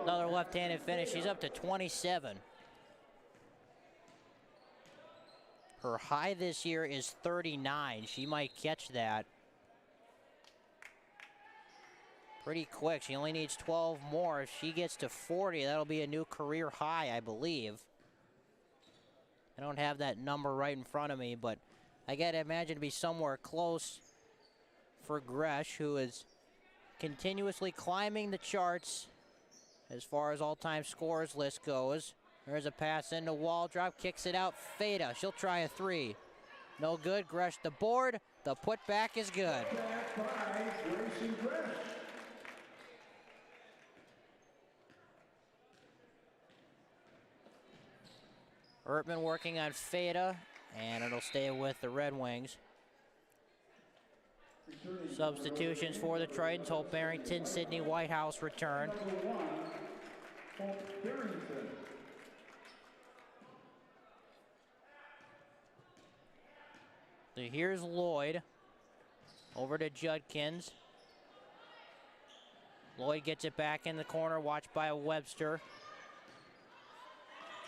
Another left-handed finish. She's up to 27. Her high this year is 39. She might catch that pretty quick. She only needs 12 more. If she gets to 40, that'll be a new career high, I believe. I don't have that number right in front of me, but I gotta imagine it'd be somewhere close for Gresh, who is continuously climbing the charts as far as all-time scorers list goes. There's a pass into Waldrop, kicks it out. Feda, she'll try a three. No good. Gresh the board. The putback is good. Back by Gracie Gresh. Ertman working on Feda, and it'll stay with the Red Wings. Substitutions for the Tritons. Hope Barrington, Sydney Whitehouse return. Number 1, Hope Barrington. So here's Lloyd. Over to Judkins. Lloyd gets it back in the corner, watched by Webster.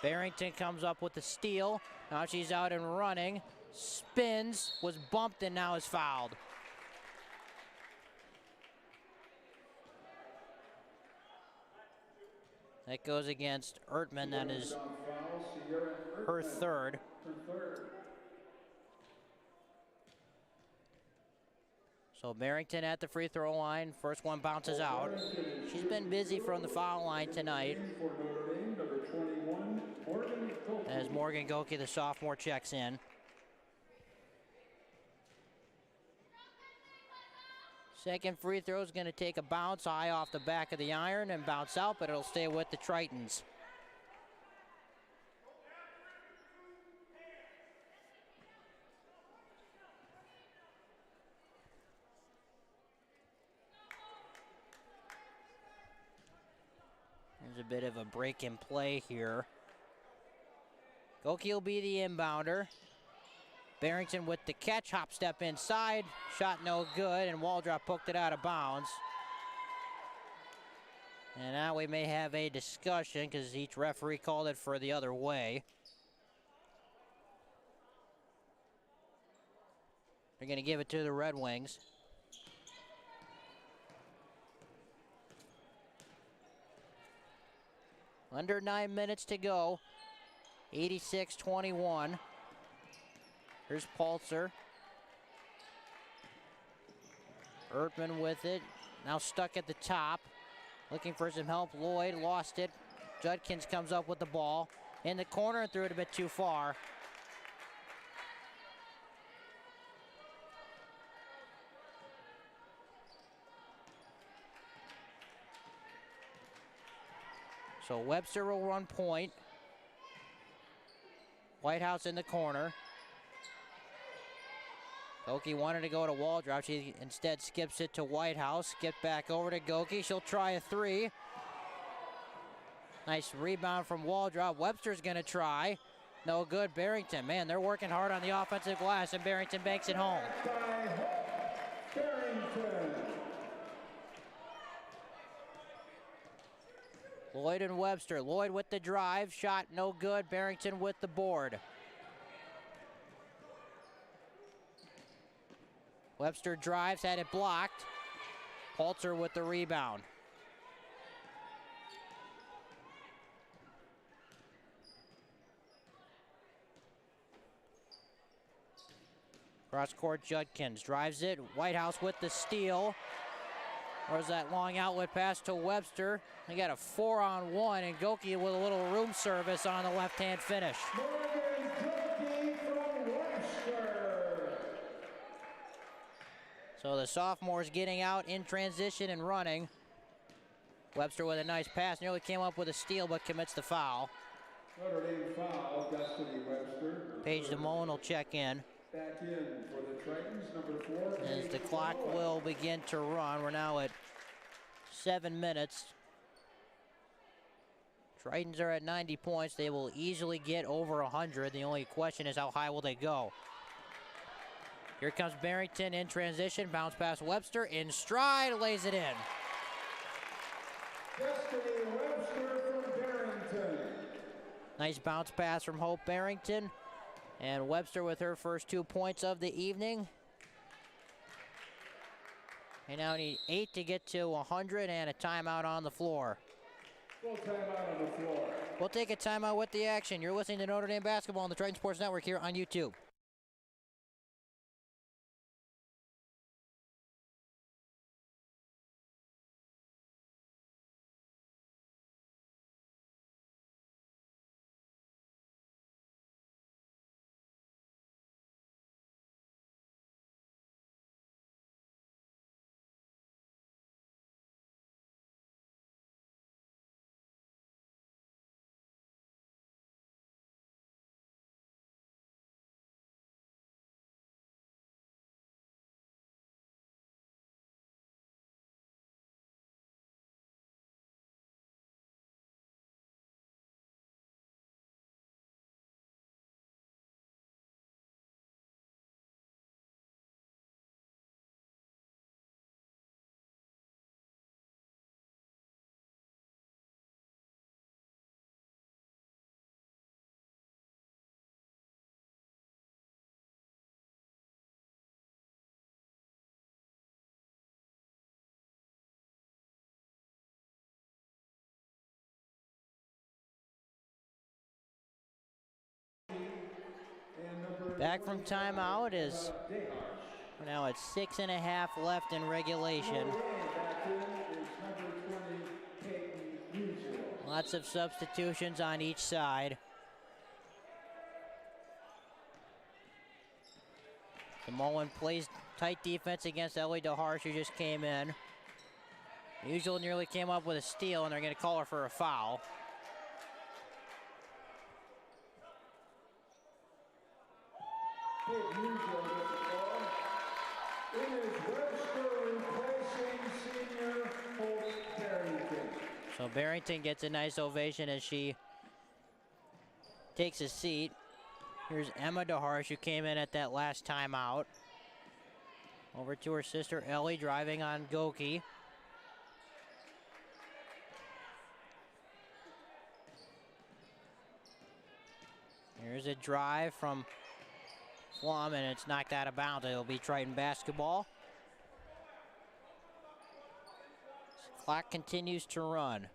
Barrington comes up with the steal. Now she's out and running. Spins, was bumped, and now is fouled. That goes against Ertman. That is her third. So Barrington at the free throw line. First one bounces out. She's been busy from the foul line tonight. For Notre Dame, number 21, Morgan Goki. As Morgan Goki, the sophomore, checks in. Second free throw is going to take a bounce high off the back of the iron and bounce out, but it'll stay with the Tritons. There's a bit of a break in play here. Goki will be the inbounder. Barrington with the catch, hop step inside, shot no good, and Waldrop poked it out of bounds. And now we may have a discussion because each referee called it for the other way. They're going to give it to the Red Wings. Under 9 minutes to go. 86-21. Here's Paltzer. Erdman with it. Now stuck at the top. Looking for some help. Lloyd lost it. Judkins comes up with the ball. In the corner and threw it a bit too far. So Webster will run point. Whitehouse in the corner. Goki wanted to go to Waldrop. She instead skips it to Whitehouse. Get back over to Goki. She'll try a three. Nice rebound from Waldrop. Webster's going to try. No good. Barrington. Man, they're working hard on the offensive glass, and Barrington banks it home. Lloyd and Webster. Lloyd with the drive. Shot no good. Barrington with the board. Webster drives, had it blocked. Paltzer with the rebound. Cross court, Judkins drives it. Whitehouse with the steal. There's that long outlet pass to Webster. They got a 4-on-1, and Goki with a little room service on the left-hand finish. So the sophomore's getting out in transition and running. Webster with a nice pass, nearly came up with a steal, but commits the foul. Notre Dame foul, Destiny Webster. Paige DeMone will check in. Back in for the Tritons, number 4. As the clock will begin to run. We're now at 7 minutes. Tritons are at 90 points. They will easily get over 100. The only question is how high will they go? Here comes Barrington in transition. Bounce pass Webster in stride, lays it in. Destiny Webster from Barrington. Nice bounce pass from Hope Barrington. And Webster with her first 2 points of the evening. They now need 8 to get to 100 and a timeout on the floor. Full timeout on the floor. We'll take a timeout with the action. You're listening to Notre Dame Basketball on the Triton Sports Network here on YouTube. Back from timeout is We're now at 6.5 left in regulation. Lots of substitutions on each side. Mullen plays tight defense against Ellie DeHarsh, who just came in. Musial nearly came up with a steal, and they're going to call her for a foul. So Barrington gets a nice ovation as she takes a seat. Here's Emma DeHarsh, who came in at that last timeout. Over to her sister Ellie, driving on Goki. Here's a drive from Flum, and it's knocked out of bounds. It'll be Triton basketball. Clock continues to run.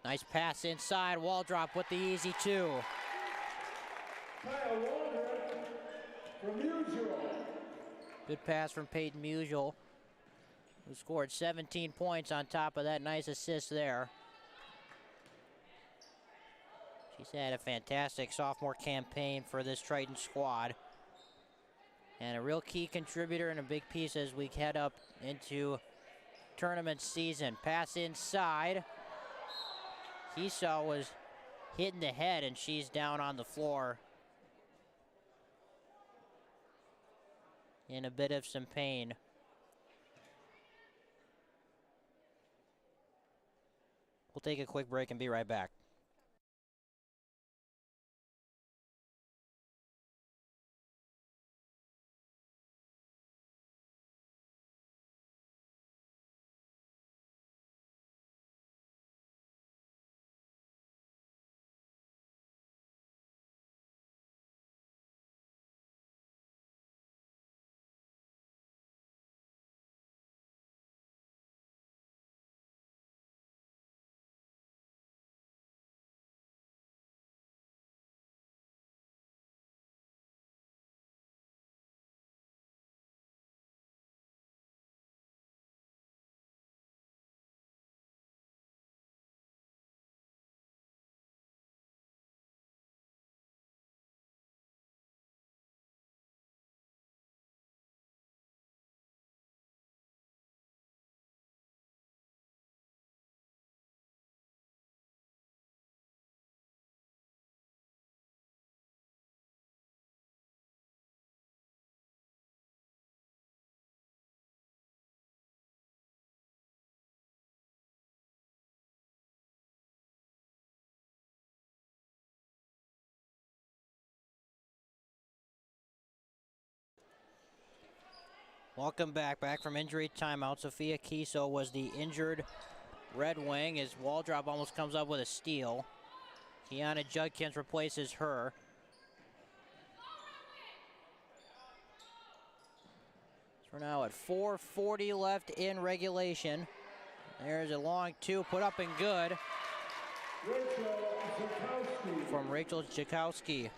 Nice pass inside, wall drop with the easy two. Good pass from Peyton Musial, who scored 17 points on top of that nice assist there. She's had a fantastic sophomore campaign for this Triton squad, and a real key contributor and a big piece as we head up into tournament season. Pass inside. Esau was hit in the head, and she's down on the floor in a bit of some pain. We'll take a quick break and be right back. Welcome back from injury timeout. Sophia Kiso was the injured Red Wing as Waldrop almost comes up with a steal. Kiana Judkins replaces her. So we're now at 4:40 left in regulation. There's a long two, put up and good from Rachel Jakowski.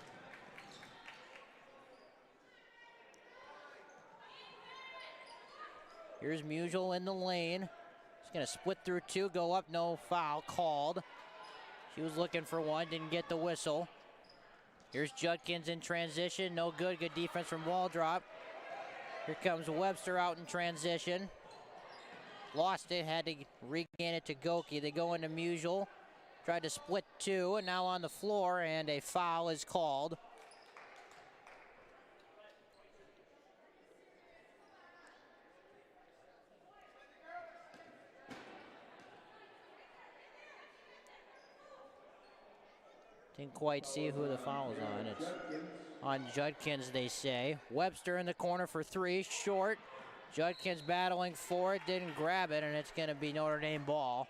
Here's Musial in the lane. He's gonna split through two, go up, no foul called. She was looking for one, didn't get the whistle. Here's Judkins in transition, no good, good defense from Waldrop. Here comes Webster out in transition. Lost it, had to regain it to Goki. They go into Musial, tried to split two, and now on the floor, and a foul is called. Didn't quite see who the foul is on. It's on Judkins, they say. Webster in the corner for three, short. Judkins battling for it, didn't grab it, and it's going to be Notre Dame ball.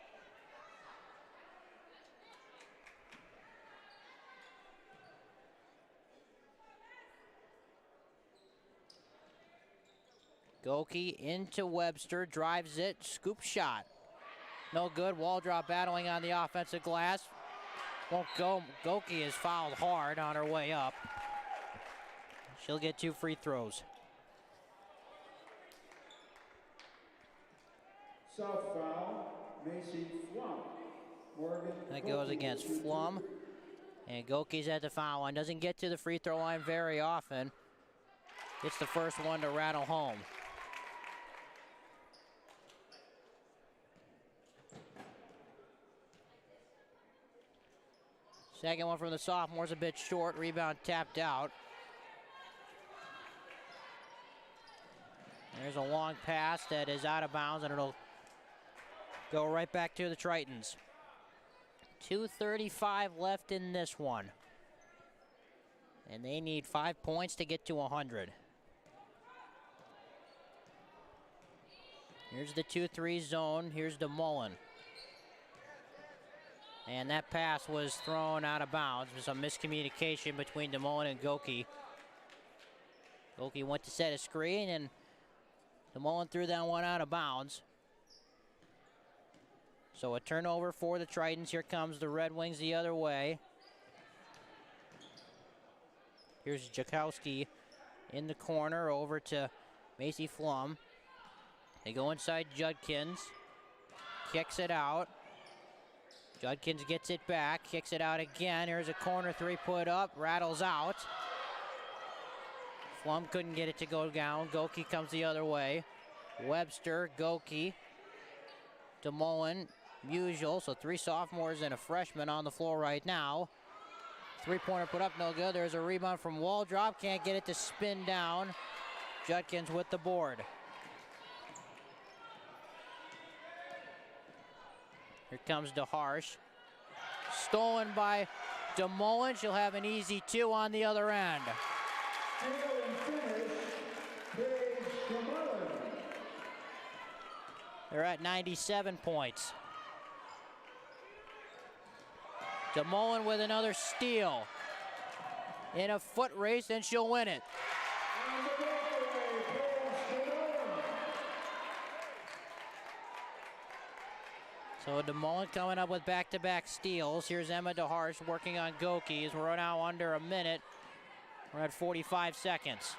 Goki into Webster, drives it, scoop shot. No good, Waldrop battling on the offensive glass. Won't go. Goki is fouled hard on her way up. She'll get 2 free throws. South foul, Macy Flum. Morgan That goes Goki against with 2 Flum. And Goki's at the foul line. Doesn't get to the free throw line very often. It's the first one to rattle home. Second one from the sophomore's a bit short. Rebound tapped out. There's a long pass that is out of bounds, and it'll go right back to the Tritons. 2:35 left in this one. And they need 5 points to get to 100. Here's the 2-3 zone. Here's DeMullen. And that pass was thrown out of bounds. There's some miscommunication between DeMullen and Goki. Goki went to set a screen, and DeMullen threw that one out of bounds. So a turnover for the Tritons. Here comes the Red Wings the other way. Here's Jakowski in the corner over to Macy Flum. They go inside Judkins. Kicks it out. Judkins gets it back, kicks it out again. Here's a corner 3 put up, rattles out. Flum couldn't get it to go down. Goki comes the other way. Webster, Goki, DeMullen, Musial. So 3 sophomores and a freshman on the floor right now. 3-pointer put up, no good. There's a rebound from Waldrop. Can't get it to spin down. Judkins with the board. Here comes DeHarsh. Stolen by DeMullen. She'll have an easy 2 on the other end. They're at 97 points. DeMullen with another steal. In a foot race, and she'll win it. So DeMullen coming up with back-to-back steals. Here's Emma DeHarsh working on Goki as we're now under a minute. We're at 45 seconds.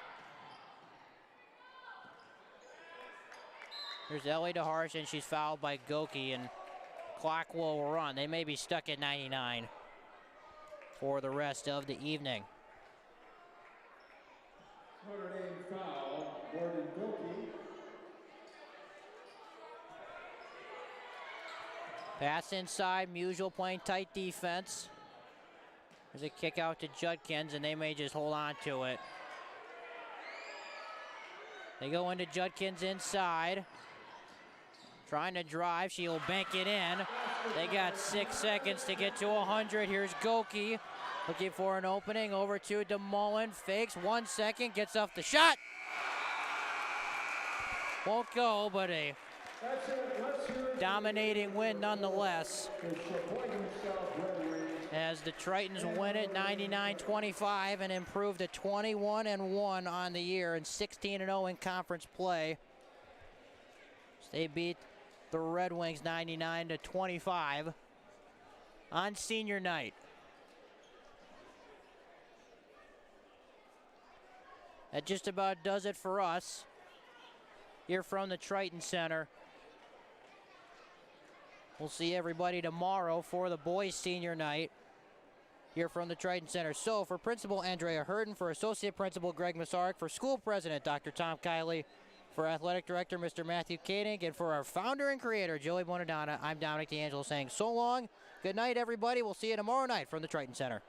Here's Ellie DeHarsh, and she's fouled by Goki, and clock will run. They may be stuck at 99 for the rest of the evening. Notre Dame foul, Morgan Goki. Pass inside, Musial playing tight defense. There's a kick out to Judkins, and they may just hold on to it. They go into Judkins inside. Trying to drive, she'll bank it in. They got 6 seconds to get to 100. Here's Goki looking for an opening, over to DeMullen, fakes 1 second, gets off the shot. Won't go, but a dominating win nonetheless, as the Tritons win it 99-25 and improve to 21-1 on the year and 16-0 in conference play. So they beat the Red Wings 99-25 on senior night. That just about does it for us here from the Triton Center. We'll see everybody tomorrow for the boys' senior night here from the Triton Center. So for Principal Andrea Hurden, for Associate Principal Greg Massarek, for School President Dr. Tom Kiley, for Athletic Director Mr. Matthew Koenig, and for our founder and creator Joey Bonadonna, I'm Dominic D'Angelo saying so long. Good night, everybody. We'll see you tomorrow night from the Triton Center.